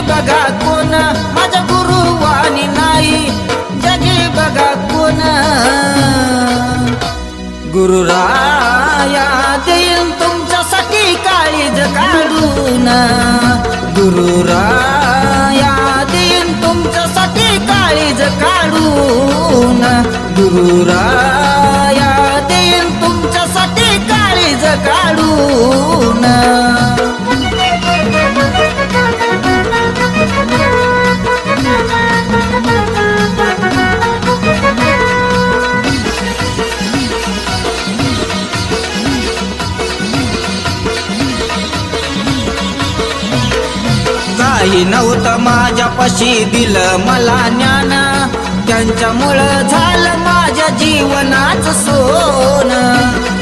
बघा कोण माझ्या गुरुवाणी नाही, जगी बघा कोण गुरुराया देईन तुमच्यासाठी काळीज काढून, गुरुराया देईन तुमच्यासाठी काळीज काढून, गुरुराया देईन तुमच्यासाठी काळीज काढून. काही नव्हतं माझ्यापाशी दिलं मला ज्ञान, त्यांच्यामुळं झालं माझ्या जीवनाचं सोनं.